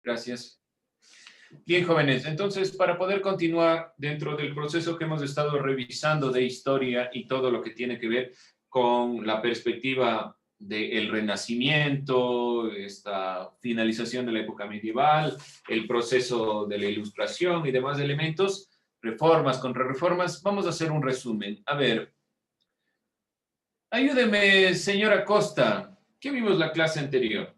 Gracias. Bien, jóvenes, entonces, para poder continuar dentro del proceso que hemos estado revisando de historia y todo lo que tiene que ver con la perspectiva del Renacimiento, esta finalización de la época medieval, el proceso de la Ilustración y demás elementos, reformas, contrarreformas, vamos a hacer un resumen. A ver, ayúdeme, señora Costa, ¿qué vimos la clase anterior?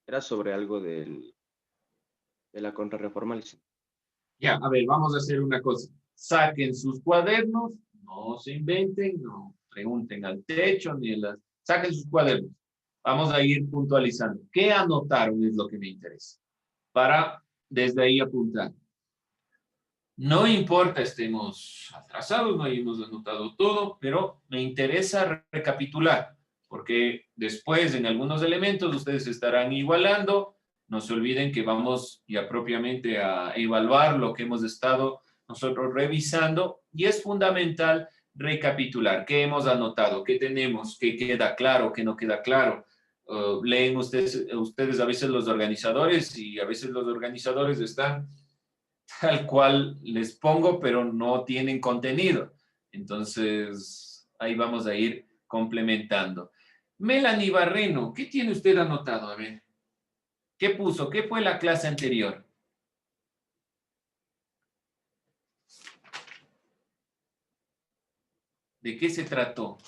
Era sobre algo de la contrarreforma. Ya, a ver, vamos a hacer una cosa. Saquen sus cuadernos, no se inventen, no pregunten al techo, ni en las... Saquen sus cuadernos. Vamos a ir puntualizando. ¿Qué anotaron? Es lo que me interesa. Para desde ahí apuntar. No importa estemos atrasados, no hayamos anotado todo, pero me interesa recapitular, porque después en algunos elementos ustedes estarán igualando. No se olviden que vamos ya propiamente a evaluar lo que hemos estado nosotros revisando y es fundamental recapitular qué hemos anotado, qué tenemos, qué queda claro, qué no queda claro. Leen ustedes a veces los organizadores y a veces los organizadores están tal cual les pongo, pero no tienen contenido. Entonces, ahí vamos a ir complementando. Melanie Barreno, ¿qué tiene usted anotado? A ver, ¿qué puso? ¿Qué fue la clase anterior? ¿De qué se trató?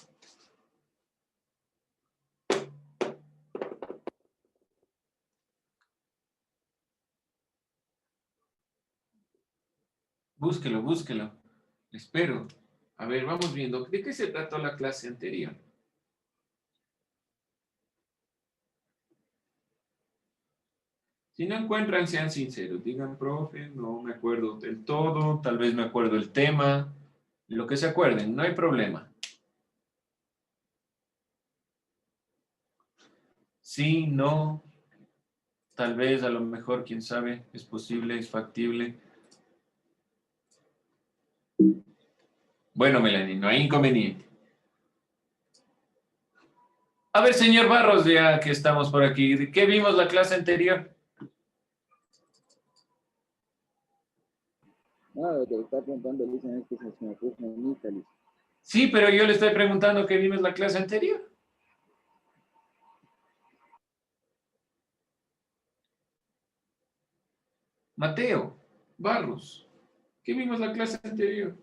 Búsquelo, búsquelo. Espero. A ver, vamos viendo. ¿De qué se trató la clase anterior? Si no encuentran, sean sinceros. Digan, profe, no me acuerdo del todo, tal vez me acuerdo el tema, lo que se acuerden, no hay problema. Sí, no, tal vez, a lo mejor, quién sabe, es posible, es factible. Bueno, Melanie, no hay inconveniente. A ver, señor Barros, ya que estamos por aquí, ¿de qué vimos la clase anterior? No, te está preguntando, Lisa, es que se me puso en Italy. Sí, pero yo le estoy preguntando qué vimos la clase anterior. Mateo, Barros, ¿qué vimos la clase anterior?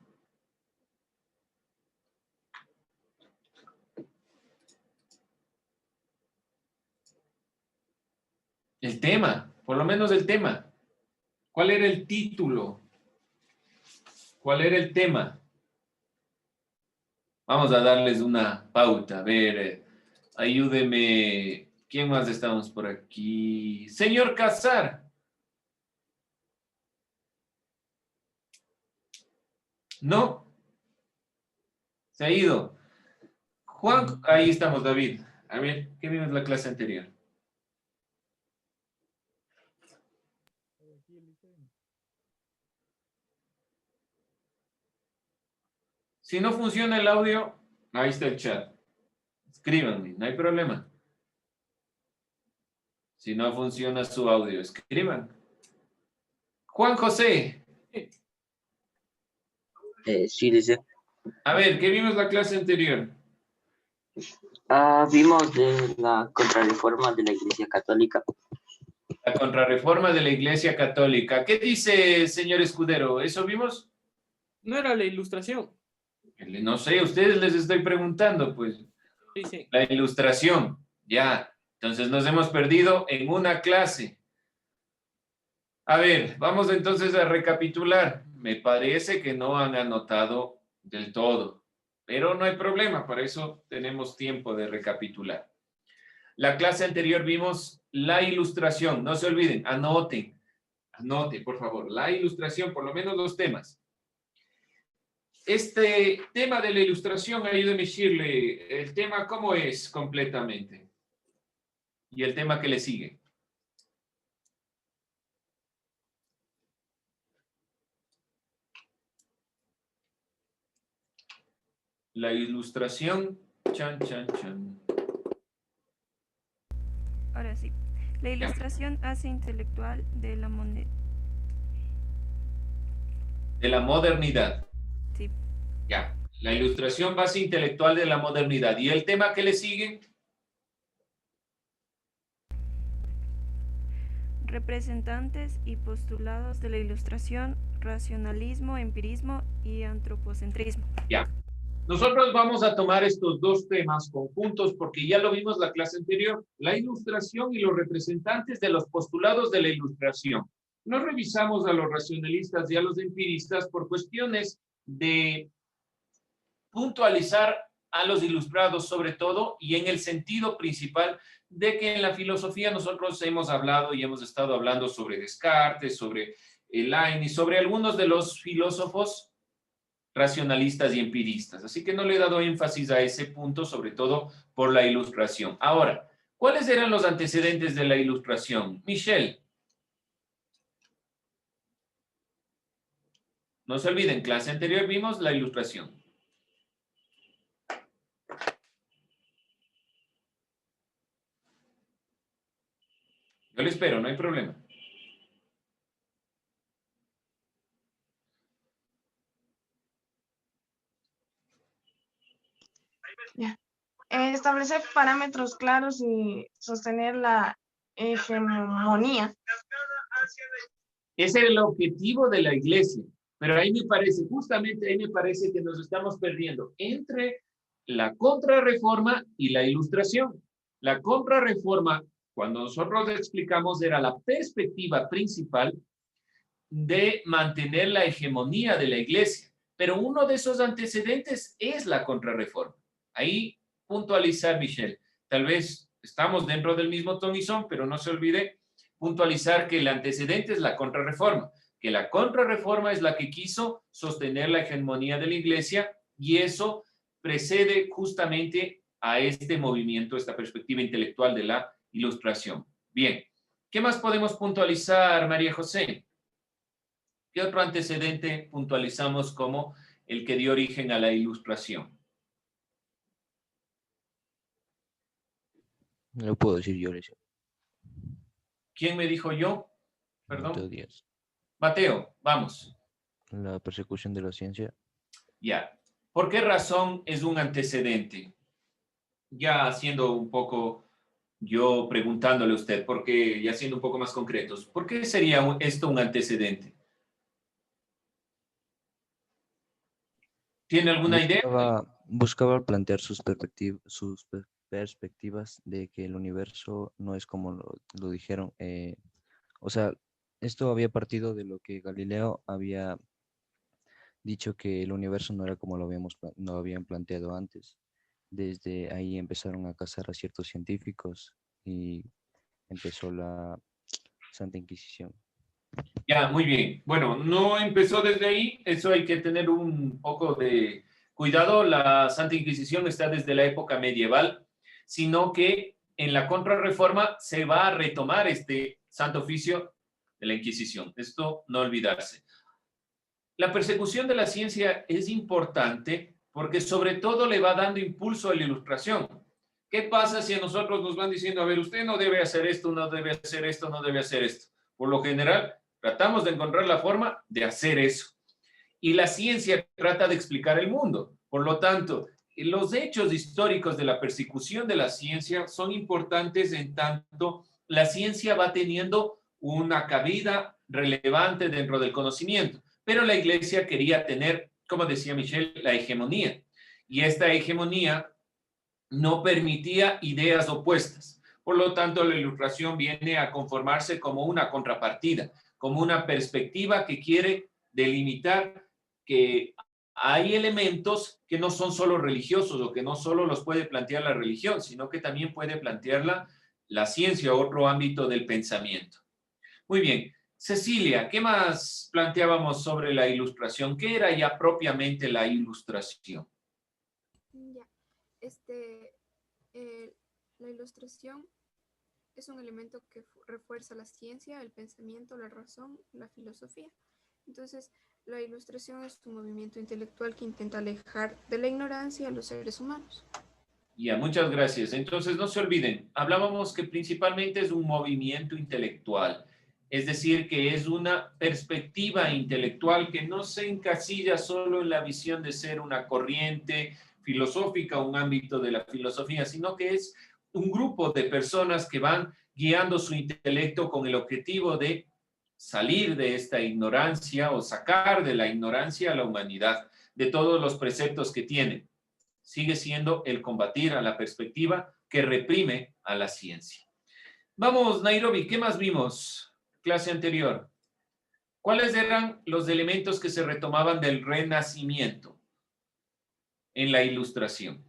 El tema, por lo menos el tema. ¿Cuál era el título? ¿Cuál era el tema? Vamos a darles una pauta. A ver, ayúdeme. ¿Quién más estamos por aquí? Señor Casar. No, se ha ido. Juan, ahí estamos, David. A ver, ¿qué vimos la clase anterior? Si no funciona el audio, ahí está el chat. Escríbanme, no hay problema. Si no funciona su audio, escriban. Juan José. Sí, dice. A ver, ¿qué vimos la clase anterior? Vimos de la contrarreforma de la Iglesia Católica. La contrarreforma de la Iglesia Católica. ¿Qué dice, señor Escudero? ¿Eso vimos? No era la Ilustración. No sé, a ustedes les estoy preguntando, pues. Sí, sí. La Ilustración, ya. Entonces nos hemos perdido en una clase. A ver, vamos entonces a recapitular. Me parece que no han anotado del todo, pero no hay problema, para eso tenemos tiempo de recapitular. La clase anterior vimos la ilustración, no se olviden, anoten, por favor, la ilustración, por lo menos los temas. Este tema de la ilustración, ayúdeme a decirle, el tema cómo es completamente y el tema que le sigue. La ilustración. Chan, chan, chan. Ahora sí. La ilustración hace intelectual de la moneda. De la modernidad. Sí. Ya. La ilustración base intelectual de la modernidad. ¿Y el tema que le sigue? Representantes y postulados de la ilustración, racionalismo, empirismo y antropocentrismo. Ya. Nosotros vamos a tomar estos dos temas conjuntos porque ya lo vimos la clase anterior, la ilustración y los representantes de los postulados de la ilustración. No revisamos a los racionalistas y a los empiristas por cuestiones de puntualizar a los ilustrados sobre todo y en el sentido principal de que en la filosofía nosotros hemos hablado y hemos estado hablando sobre Descartes, sobre Leibniz, sobre algunos de los filósofos racionalistas y empiristas. Así que no le he dado énfasis a ese punto, sobre todo por la ilustración. Ahora, ¿cuáles eran los antecedentes de la ilustración? Michelle. No se olviden, clase anterior vimos la ilustración. Yo le espero, no hay problema. Ya. Establecer parámetros claros y sostener la hegemonía. Ese era el objetivo de la iglesia. Pero ahí me parece, justamente ahí me parece que nos estamos perdiendo entre la contrarreforma y la ilustración. La contrarreforma, cuando nosotros explicamos, era la perspectiva principal de mantener la hegemonía de la iglesia. Pero uno de esos antecedentes es la contrarreforma. Ahí puntualizar, Michelle. Tal vez estamos dentro del mismo ton y son, pero no se olvide puntualizar que el antecedente es la contrarreforma, que la contrarreforma es la que quiso sostener la hegemonía de la iglesia y eso precede justamente a este movimiento, esta perspectiva intelectual de la ilustración. Bien, ¿qué más podemos puntualizar, María José? ¿Qué otro antecedente puntualizamos como el que dio origen a la ilustración? No lo puedo decir yo, Leslie. ¿Quién me dijo yo? Mateo Perdón. Díaz. Mateo, vamos. La persecución de la ciencia. Ya. ¿Por qué razón es un antecedente? Ya haciendo un poco, yo preguntándole a usted, porque ya siendo un poco más concretos, ¿por qué sería esto un antecedente? ¿Tiene alguna idea? Buscaba plantear sus perspectivas de que el universo no es como lo dijeron. O sea, esto había partido de lo que Galileo había dicho, que el universo no era como lo habían planteado antes. Desde ahí empezaron a cazar a ciertos científicos y empezó la Santa Inquisición. Ya, muy bien. Bueno, no empezó desde ahí, eso hay que tener un poco de cuidado. La Santa Inquisición está desde la época medieval, sino que en la Contrarreforma se va a retomar este santo oficio de la Inquisición. Esto no olvidarse. La persecución de la ciencia es importante porque sobre todo le va dando impulso a la ilustración. ¿Qué pasa si a nosotros nos van diciendo, a ver, usted no debe hacer esto, no debe hacer esto, no debe hacer esto? Por lo general, tratamos de encontrar la forma de hacer eso. Y la ciencia trata de explicar el mundo. Por lo tanto, los hechos históricos de la persecución de la ciencia son importantes en tanto la ciencia va teniendo una cabida relevante dentro del conocimiento. Pero la iglesia quería tener, como decía Michel, la hegemonía. Y esta hegemonía no permitía ideas opuestas. Por lo tanto, la ilustración viene a conformarse como una contrapartida, como una perspectiva que quiere delimitar que hay elementos que no son solo religiosos o que no solo los puede plantear la religión, sino que también puede plantearla la ciencia, otro ámbito del pensamiento. Muy bien. Cecilia, ¿qué más planteábamos sobre la ilustración? ¿Qué era ya propiamente la ilustración? Ya, la ilustración es un elemento que refuerza la ciencia, el pensamiento, la razón, la filosofía. Entonces, La ilustración es un movimiento intelectual que intenta alejar de la ignorancia a los seres humanos. Ya, muchas gracias. Entonces, no se olviden, hablábamos que principalmente es un movimiento intelectual, es decir, que es una perspectiva intelectual que no se encasilla solo en la visión de ser una corriente filosófica, un ámbito de la filosofía, sino que es un grupo de personas que van guiando su intelecto con el objetivo de salir de esta ignorancia o sacar de la ignorancia a la humanidad, de todos los preceptos que tienen. Sigue siendo el combatir a la perspectiva que reprime a la ciencia. Vamos, Nairobi, ¿qué más vimos? Clase anterior. ¿Cuáles eran los elementos que se retomaban del Renacimiento en la Ilustración?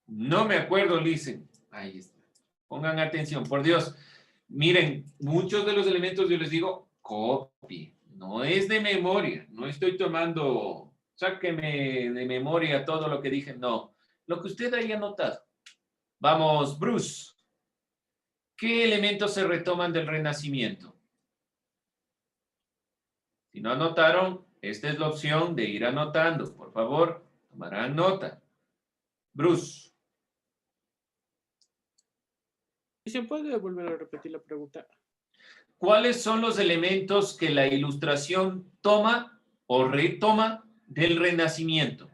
No me acuerdo, Listen. Ahí está. Pongan atención, por Dios. Miren, muchos de los elementos yo les digo, copie. No es de memoria. No estoy tomando, sáqueme de memoria todo lo que dije. No, lo que usted haya notado. Vamos, Bruce. ¿Qué elementos se retoman del Renacimiento? Si no anotaron, esta es la opción de ir anotando. Por favor, tomarán nota. Bruce. ¿Se puede volver a repetir la pregunta? ¿Cuáles son los elementos que la Ilustración toma o retoma del Renacimiento?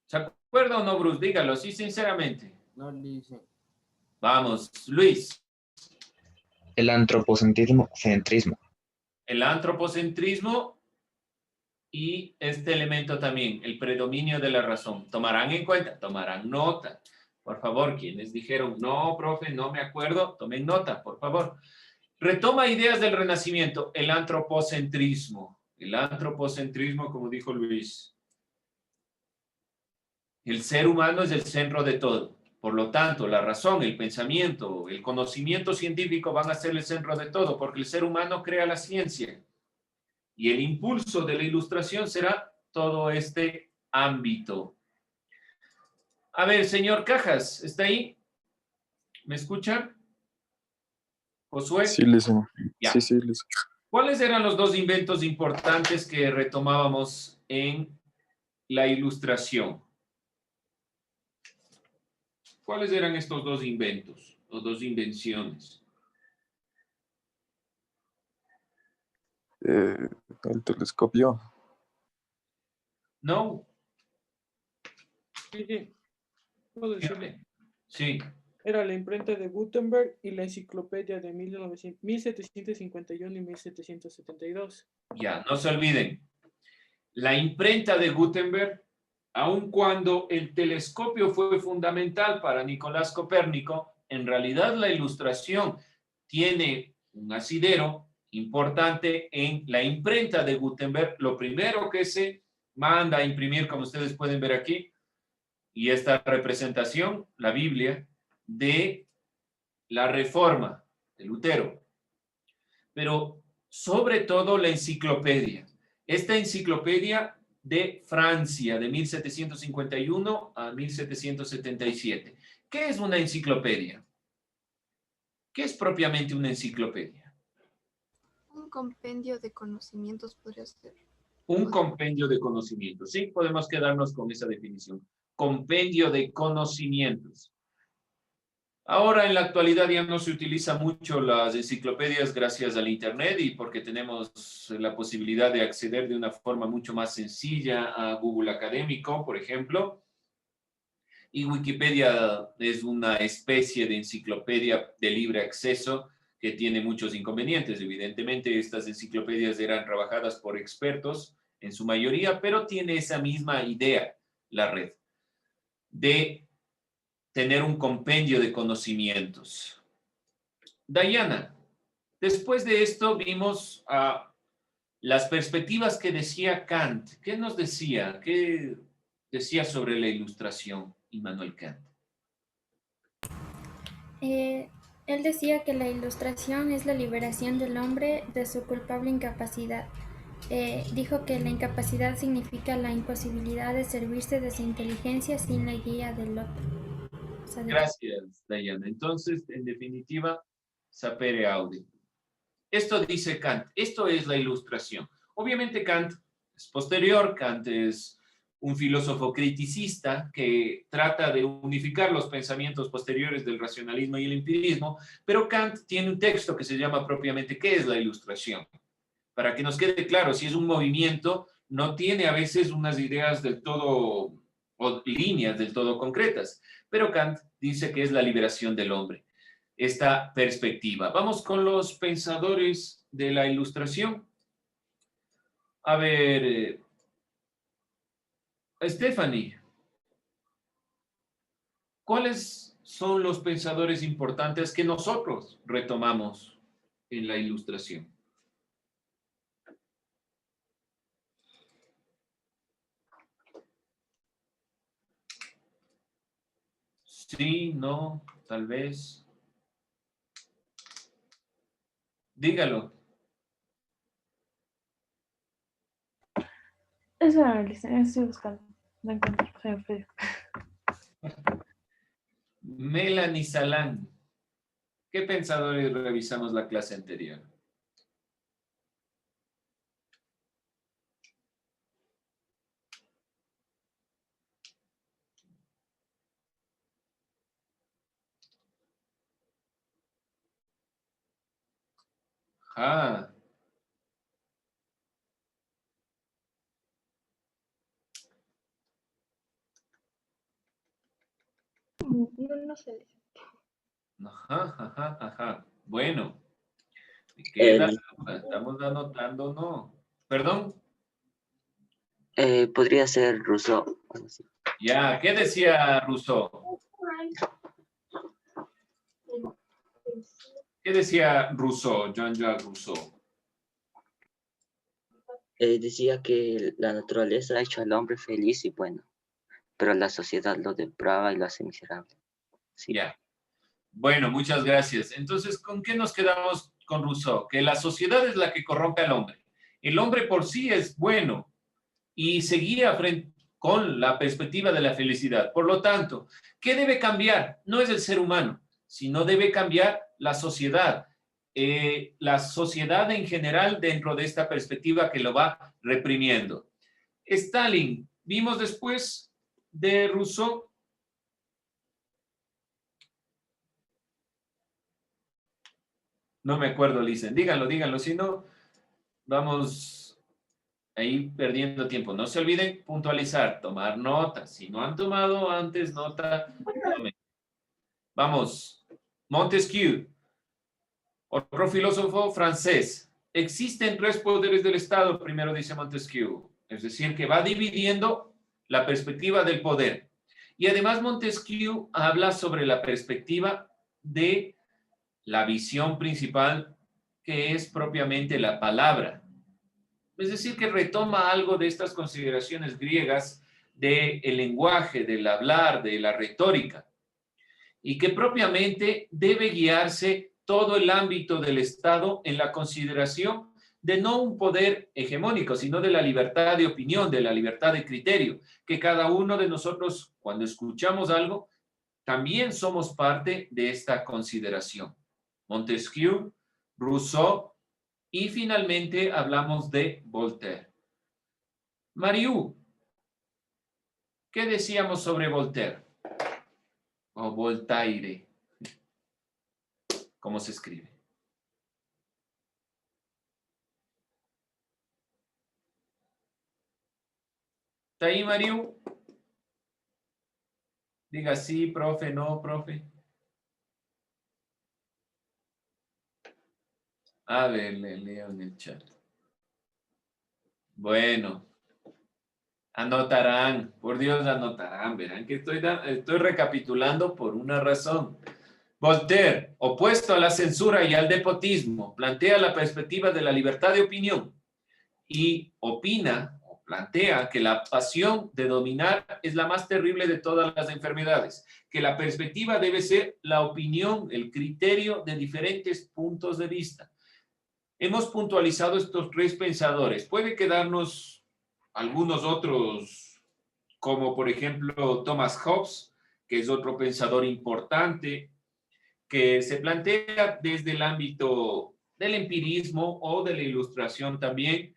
¿Se acuerda o no, Bruce? Dígalo, sí, sinceramente. No dice. Vamos, Luis. El antropocentrismo. El antropocentrismo y este elemento también, el predominio de la razón. Tomarán en cuenta, tomarán nota. Por favor, quienes dijeron, no, profe, no me acuerdo, tomen nota, por favor. Retoma ideas del Renacimiento, el antropocentrismo. El antropocentrismo, como dijo Luis. El ser humano es el centro de todo. Por lo tanto, la razón, el pensamiento, el conocimiento científico van a ser el centro de todo, porque el ser humano crea la ciencia. Y el impulso de la Ilustración será todo este ámbito. A ver, señor Cajas, ¿está ahí? ¿Me escucha? ¿Josué? Sí, listen. Ya. Sí, listen. ¿Cuáles eran los dos inventos importantes que retomábamos en la Ilustración? ¿Cuáles eran estos dos inventos o dos invenciones? El telescopio. No. Sí. ¿Puedo decirle? Sí. Era la imprenta de Gutenberg y la enciclopedia de 1751 y 1772. Ya, no se olviden. La imprenta de Gutenberg, aun cuando el telescopio fue fundamental para Nicolás Copérnico, en realidad la Ilustración tiene un asidero importante en la imprenta de Gutenberg. Lo primero que se manda a imprimir, como ustedes pueden ver aquí, y esta representación, la Biblia, de la Reforma de Lutero. Pero sobre todo la enciclopedia. Esta enciclopedia de Francia, de 1751 a 1777. ¿Qué es una enciclopedia? ¿Qué es propiamente una enciclopedia? Un compendio de conocimientos podría ser. Un compendio de conocimientos. Sí, podemos quedarnos con esa definición. Compendio de conocimientos. Ahora, en la actualidad, ya no se utiliza mucho las enciclopedias gracias al Internet y porque tenemos la posibilidad de acceder de una forma mucho más sencilla a Google Académico, por ejemplo. Y Wikipedia es una especie de enciclopedia de libre acceso que tiene muchos inconvenientes. Evidentemente, estas enciclopedias eran trabajadas por expertos en su mayoría, pero tiene esa misma idea, la red, de tener un compendio de conocimientos. Diana, después de esto vimos las perspectivas que decía Kant. ¿Qué nos decía? ¿Qué decía sobre la Ilustración Immanuel Kant? Él decía que la Ilustración es la liberación del hombre de su culpable incapacidad dijo que la incapacidad significa la imposibilidad de servirse de su inteligencia sin la guía del otro. O sea, Gracias, Dayana. Entonces, en definitiva, sapere aude. Esto dice Kant. Esto es la ilustración. Obviamente Kant es posterior. Kant es un filósofo criticista que trata de unificar los pensamientos posteriores del racionalismo y el empirismo, pero Kant tiene un texto que se llama propiamente ¿qué es la ilustración? Para que nos quede claro, si es un movimiento, no tiene a veces unas ideas del todo, o líneas del todo concretas, pero Kant dice que es la liberación del hombre, esta perspectiva. Vamos con los pensadores de la ilustración. A ver, Stephanie, ¿cuáles son los pensadores importantes que nosotros retomamos en la ilustración? Sí, no, tal vez. Dígalo. Eso era el estoy buscando. No encuentro, se me perdió. Melanie Salán. ¿Qué pensadores revisamos la clase anterior? Ah. No sé. Ajá. Bueno. Queda, estamos anotando, ¿no? ¿Perdón? Podría ser Rousseau. Ya, ¿qué decía Rousseau? ¿Qué decía Rousseau, Jean-Jacques Rousseau? Decía que la naturaleza ha hecho al hombre feliz y bueno, pero la sociedad lo deprava y lo hace miserable. Sí. Ya. Bueno, muchas gracias. Entonces, ¿con qué nos quedamos con Rousseau? Que la sociedad es la que corrompe al hombre. El hombre por sí es bueno y seguía con la perspectiva de la felicidad. Por lo tanto, ¿qué debe cambiar? No es el ser humano, sino debe cambiar la sociedad. La sociedad en general dentro de esta perspectiva que lo va reprimiendo. Stalin, vimos después de Rousseau. No me acuerdo, Lisen. Díganlo, si no, vamos ahí perdiendo tiempo. No se olviden puntualizar, tomar nota. Si no han tomado antes nota, tomen. Vamos, Montesquieu, otro filósofo francés. Existen 3 poderes del Estado, primero dice Montesquieu. Es decir, que va dividiendo la perspectiva del poder. Y además Montesquieu habla sobre la perspectiva de la visión principal, que es propiamente la palabra. Es decir, que retoma algo de estas consideraciones griegas del lenguaje, del hablar, de la retórica, y que propiamente debe guiarse todo el ámbito del Estado en la consideración de no un poder hegemónico, sino de la libertad de opinión, de la libertad de criterio, que cada uno de nosotros, cuando escuchamos algo, también somos parte de esta consideración. Montesquieu, Rousseau y finalmente hablamos de Voltaire. Mariú, ¿qué decíamos sobre Voltaire? O Voltaire. ¿Cómo se escribe? ¿Está ahí, Mariú? Diga sí, profe, no, profe. A ver, le leo en el chat. Bueno. Anotarán, por Dios anotarán. Verán que estoy recapitulando por una razón. Voltaire, opuesto a la censura y al despotismo, plantea la perspectiva de la libertad de opinión y opina o plantea que la pasión de dominar es la más terrible de todas las enfermedades, que la perspectiva debe ser la opinión, el criterio de diferentes puntos de vista. Hemos puntualizado estos tres pensadores. Puede quedarnos algunos otros, como por ejemplo Thomas Hobbes, que es otro pensador importante, que se plantea desde el ámbito del empirismo o de la ilustración también,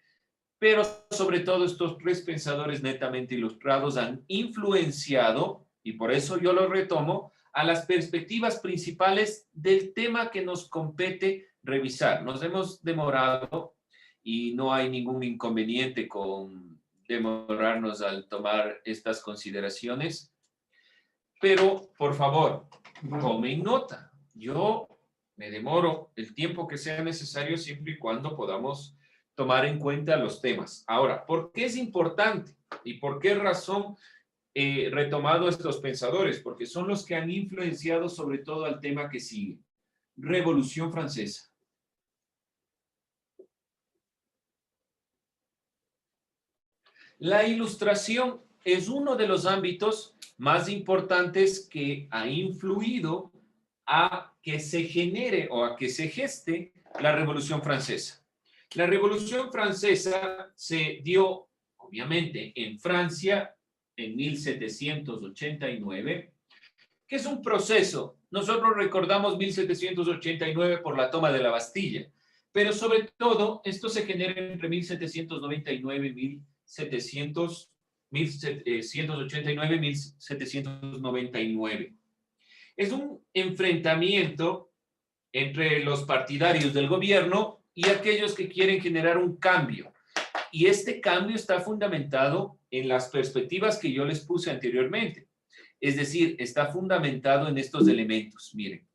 pero sobre todo estos tres pensadores netamente ilustrados han influenciado, y por eso yo lo retomo, a las perspectivas principales del tema que nos compete revisar. Nos hemos demorado y no hay ningún inconveniente con demorarnos al tomar estas consideraciones, pero por favor, tomen nota. Yo me demoro el tiempo que sea necesario siempre y cuando podamos tomar en cuenta los temas. Ahora, ¿por qué es importante y por qué razón he retomado estos pensadores? Porque son los que han influenciado sobre todo al tema que sigue. Revolución Francesa. La ilustración es uno de los ámbitos más importantes que ha influido a que se genere o a que se geste la Revolución Francesa. La Revolución Francesa se dio, obviamente, en Francia en 1789, que es un proceso. Nosotros recordamos 1789 por la toma de la Bastilla, pero sobre todo esto se genera entre 1799 y 1799. Es un enfrentamiento entre los partidarios del gobierno y aquellos que quieren generar un cambio. Y este cambio está fundamentado en las perspectivas que yo les puse anteriormente. Es decir, está fundamentado en estos elementos. Miren,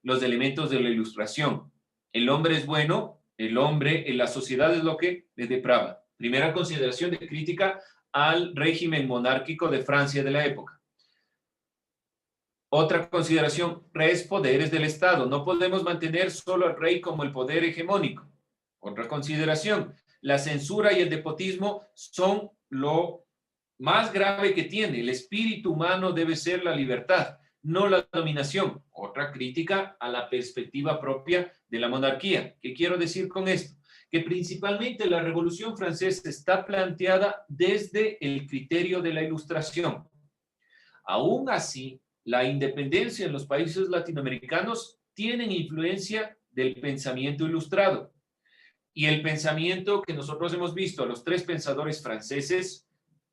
los elementos de la ilustración. El hombre es bueno, el hombre en la sociedad es lo que le deprava. Primera consideración de crítica al régimen monárquico de Francia de la época. Otra consideración, res poderes del Estado. No podemos mantener solo al rey como el poder hegemónico. Otra consideración, la censura y el despotismo son lo más grave que tiene. El espíritu humano debe ser la libertad, no la dominación. Otra crítica a la perspectiva propia de la monarquía. ¿Qué quiero decir con esto? Que principalmente la Revolución Francesa está planteada desde el criterio de la ilustración. Aún así, la independencia en los países latinoamericanos tienen influencia del pensamiento ilustrado. Y el pensamiento que nosotros hemos visto a los tres pensadores franceses,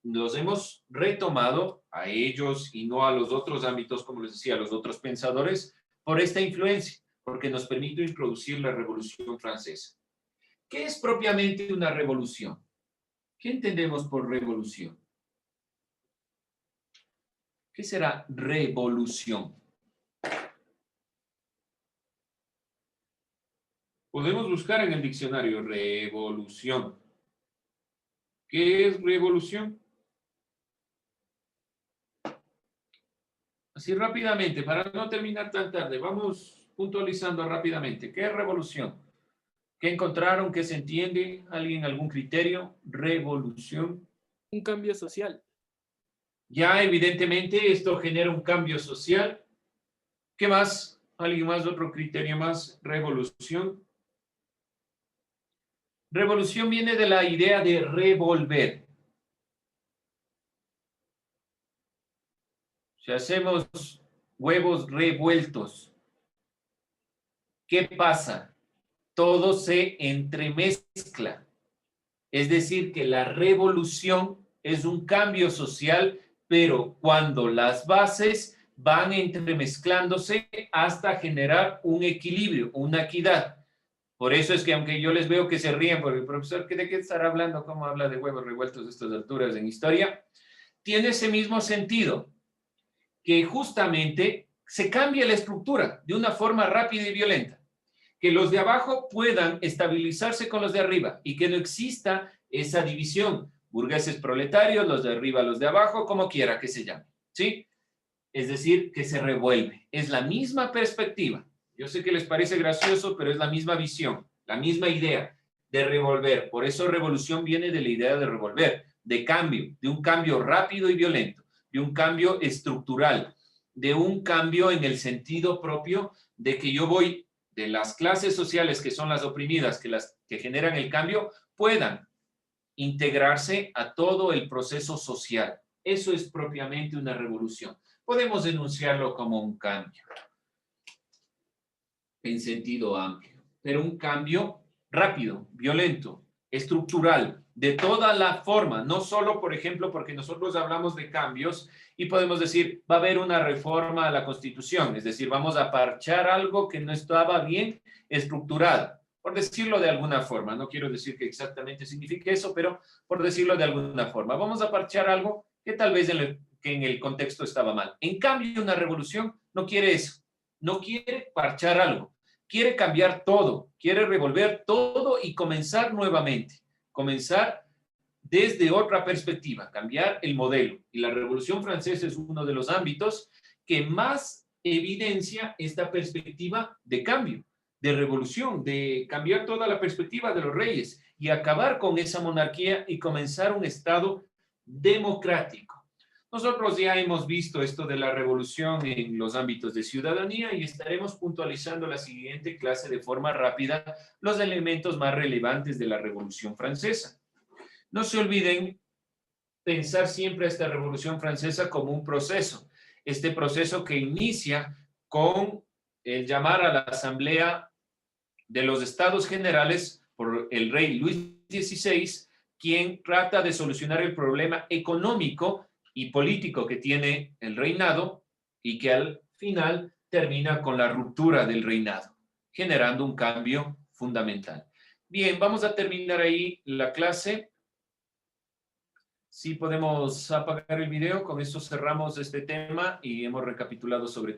los hemos retomado a ellos y no a los otros ámbitos, como les decía, a los otros pensadores, por esta influencia, porque nos permite introducir la Revolución Francesa. ¿Qué es propiamente una revolución? ¿Qué entendemos por revolución? ¿Qué será revolución? Podemos buscar en el diccionario revolución. ¿Qué es revolución? Así rápidamente, para no terminar tan tarde, vamos puntualizando rápidamente. ¿Qué es revolución? ¿Qué encontraron? ¿Qué se entiende? ¿Alguien algún criterio? Revolución. Un cambio social. Ya evidentemente esto genera un cambio social. ¿Qué más? ¿Alguien más? ¿Otro criterio más? Revolución. Revolución viene de la idea de revolver. Si hacemos huevos revueltos, ¿qué pasa? Todo se entremezcla. Es decir, que la revolución es un cambio social, pero cuando las bases van entremezclándose hasta generar un equilibrio, una equidad. Por eso es que aunque yo les veo que se ríen, porque el profesor, ¿de qué estará hablando? ¿Cómo habla de huevos revueltos a estas alturas en historia? Tiene ese mismo sentido, que justamente se cambia la estructura de una forma rápida y violenta. Que los de abajo puedan estabilizarse con los de arriba y que no exista esa división. Burgueses proletarios, los de arriba, los de abajo, como quiera que se llame, ¿sí? Es decir, que se revuelve. Es la misma perspectiva. Yo sé que les parece gracioso, pero es la misma visión, la misma idea de revolver. Por eso revolución viene de la idea de revolver, de cambio, de un cambio rápido y violento, de un cambio estructural, de un cambio en el sentido propio de que yo voy de las clases sociales que son las oprimidas, que generan el cambio, puedan integrarse a todo el proceso social. Eso es propiamente una revolución. Podemos denunciarlo como un cambio en sentido amplio, pero un cambio rápido, violento, estructural, de toda la forma, no solo, por ejemplo, porque nosotros hablamos de cambios y podemos decir, va a haber una reforma a la Constitución, es decir, vamos a parchar algo que no estaba bien estructurado, por decirlo de alguna forma. No quiero decir que exactamente signifique eso, pero por decirlo de alguna forma. Vamos a parchar algo que tal vez en el contexto estaba mal. En cambio, una revolución no quiere eso, no quiere parchar algo, quiere cambiar todo, quiere revolver todo y comenzar nuevamente. Comenzar desde otra perspectiva, cambiar el modelo. Y la Revolución Francesa es uno de los ámbitos que más evidencia esta perspectiva de cambio, de revolución, de cambiar toda la perspectiva de los reyes y acabar con esa monarquía y comenzar un Estado democrático. Nosotros ya hemos visto esto de la revolución en los ámbitos de ciudadanía y estaremos puntualizando la siguiente clase de forma rápida los elementos más relevantes de la Revolución Francesa. No se olviden pensar siempre a esta Revolución Francesa como un proceso. Este proceso que inicia con el llamar a la Asamblea de los Estados Generales por el rey Luis XVI, quien trata de solucionar el problema económico y político que tiene el reinado y que al final termina con la ruptura del reinado, generando un cambio fundamental. Bien, vamos a terminar ahí la clase. Si podemos apagar el video, con esto cerramos este tema y hemos recapitulado sobre todo.